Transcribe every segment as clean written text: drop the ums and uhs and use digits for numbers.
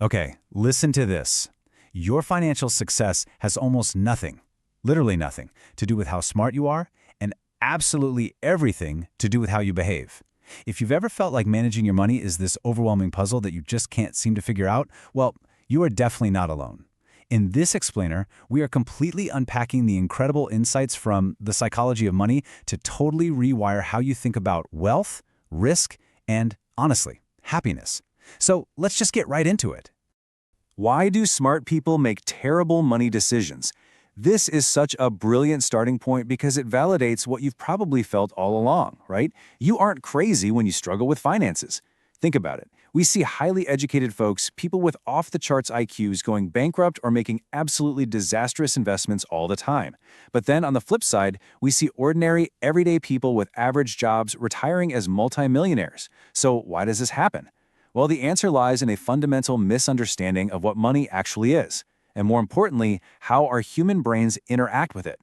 Okay, listen to this. Your financial success has almost nothing, literally nothing, to do with how smart you are and absolutely everything to do with how you behave. If you've ever felt like managing your money is this overwhelming puzzle that you just can't seem to figure out, well, you are definitely not alone. In this explainer, we are completely unpacking the incredible insights from the psychology of money to totally rewire how you think about wealth, risk, and, honestly, happiness. So let's just get right into it. Why do smart people make terrible money decisions? This is such a brilliant starting point because it validates what you've probably felt all along, right? You aren't crazy when you struggle with finances. Think about it. We see highly educated folks, people with off-the-charts IQs going bankrupt or making absolutely disastrous investments all the time. But then on the flip side, we see ordinary, everyday people with average jobs retiring as multimillionaires. So why does this happen? Well, the answer lies in a fundamental misunderstanding of what money actually is, and more importantly, how our human brains interact with it.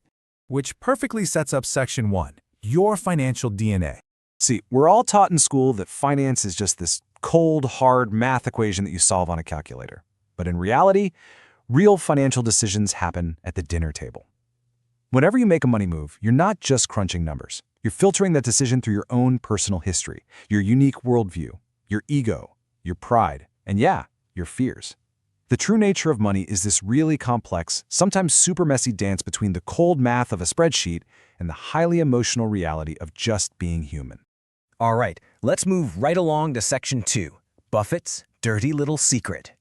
Which perfectly sets up Section 1, your financial DNA. See, we're all taught in school that finance is just this cold, hard math equation that you solve on a calculator. But in reality, real financial decisions happen at the dinner table. Whenever you make a money move, you're not just crunching numbers. You're filtering that decision through your own personal history, your unique worldview, your ego, your pride, and yeah, your fears. The true nature of money is this really complex, sometimes super messy dance between the cold math of a spreadsheet and the highly emotional reality of just being human. All right, let's move right along to Section 2, Buffett's dirty little secret.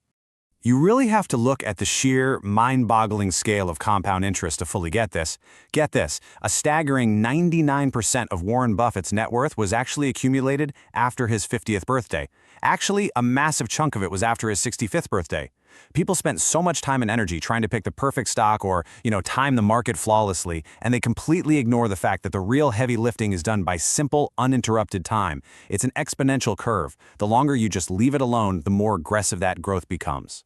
You really have to look at the sheer, mind-boggling scale of compound interest to fully get this. Get this, a staggering 99% of Warren Buffett's net worth was actually accumulated after his 50th birthday. Actually, a massive chunk of it was after his 65th birthday. People spent so much time and energy trying to pick the perfect stock or, time the market flawlessly, and they completely ignore the fact that the real heavy lifting is done by simple, uninterrupted time. It's an exponential curve. The longer you just leave it alone, the more aggressive that growth becomes.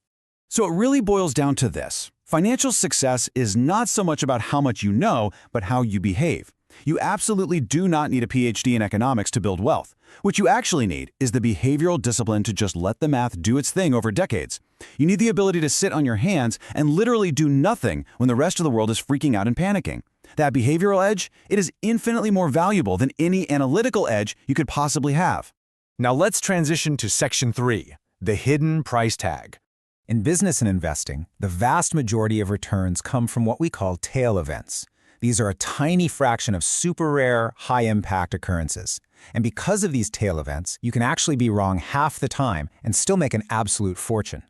So it really boils down to this. Financial success is not so much about how much you know, but how you behave. You absolutely do not need a PhD in economics to build wealth. What you actually need is the behavioral discipline to just let the math do its thing over decades. You need the ability to sit on your hands and literally do nothing when the rest of the world is freaking out and panicking. That behavioral edge, it is infinitely more valuable than any analytical edge you could possibly have. Now let's transition to Section 3, the hidden price tag. In business and investing, the vast majority of returns come from what we call tail events. These are a tiny fraction of super rare, high-impact occurrences. And because of these tail events, you can actually be wrong half the time and still make an absolute fortune.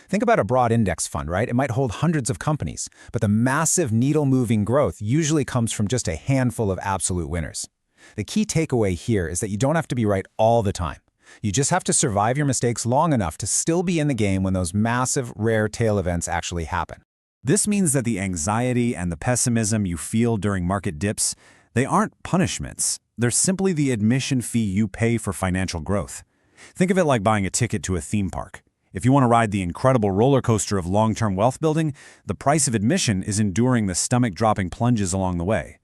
Think about a broad index fund, right? It might hold hundreds of companies, but the massive needle-moving growth usually comes from just a handful of absolute winners. The key takeaway here is that you don't have to be right all the time. You just have to survive your mistakes long enough to still be in the game when those massive, rare tail events actually happen. This means that the anxiety and the pessimism you feel during market dips, they aren't punishments. They're simply the admission fee you pay for financial growth. Think of it like buying a ticket to a theme park. If you want to ride the incredible roller coaster of long-term wealth building, the price of admission is enduring the stomach-dropping plunges along the way.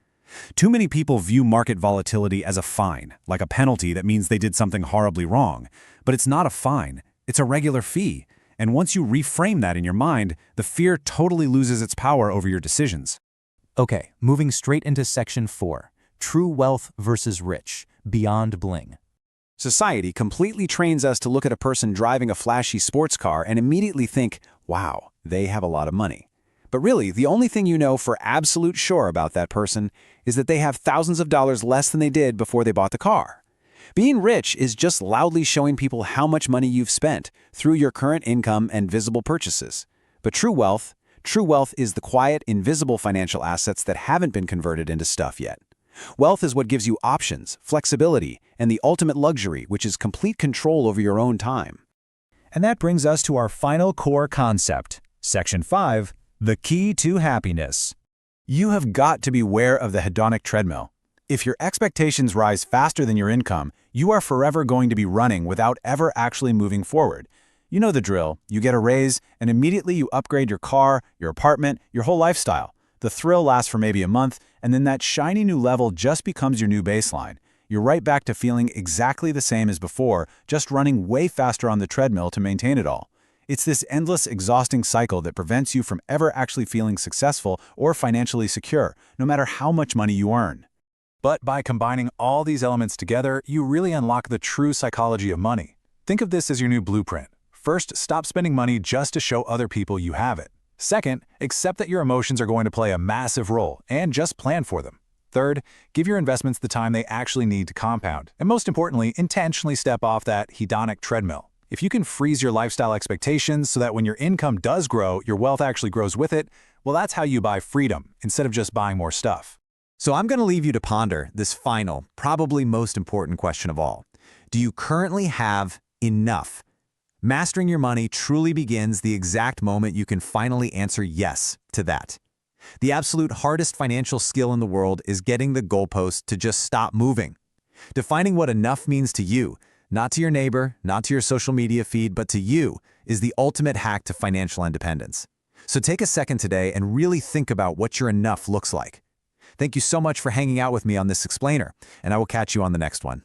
Too many people view market volatility as a fine, like a penalty that means they did something horribly wrong. But it's not a fine, it's a regular fee. And once you reframe that in your mind, the fear totally loses its power over your decisions. Okay, moving straight into Section 4, True Wealth versus Rich, Beyond Bling. Society completely trains us to look at a person driving a flashy sports car and immediately think, wow, they have a lot of money. But really, the only thing you know for absolute sure about that person is that they have thousands of dollars less than they did before they bought the car. Being rich is just loudly showing people how much money you've spent through your current income and visible purchases. But true wealth is the quiet, invisible financial assets that haven't been converted into stuff yet. Wealth is what gives you options, flexibility, and the ultimate luxury, which is complete control over your own time. And that brings us to our final core concept, Section 5, the key to happiness. You have got to beware of the hedonic treadmill. If your expectations rise faster than your income, you are forever going to be running without ever actually moving forward. You know the drill. You get a raise, and immediately you upgrade your car, your apartment, your whole lifestyle. The thrill lasts for maybe a month, and then that shiny new level just becomes your new baseline. You're right back to feeling exactly the same as before, just running way faster on the treadmill to maintain it all. It's this endless, exhausting cycle that prevents you from ever actually feeling successful or financially secure, no matter how much money you earn. But by combining all these elements together, you really unlock the true psychology of money. Think of this as your new blueprint. First, stop spending money just to show other people you have it. Second, accept that your emotions are going to play a massive role and just plan for them. Third, give your investments the time they actually need to compound. And most importantly, intentionally step off that hedonic treadmill. If you can freeze your lifestyle expectations so that when your income does grow, your wealth actually grows with it, well, that's how you buy freedom instead of just buying more stuff. So I'm going to leave you to ponder this final, probably most important question of all. Do you currently have enough? Mastering your money truly begins the exact moment you can finally answer yes to that. The absolute hardest financial skill in the world is getting the goalpost to just stop moving. Defining what enough means to you, not to your neighbor, not to your social media feed, but to you, is the ultimate hack to financial independence. So take a second today and really think about what your enough looks like. Thank you so much for hanging out with me on this explainer, and I will catch you on the next one.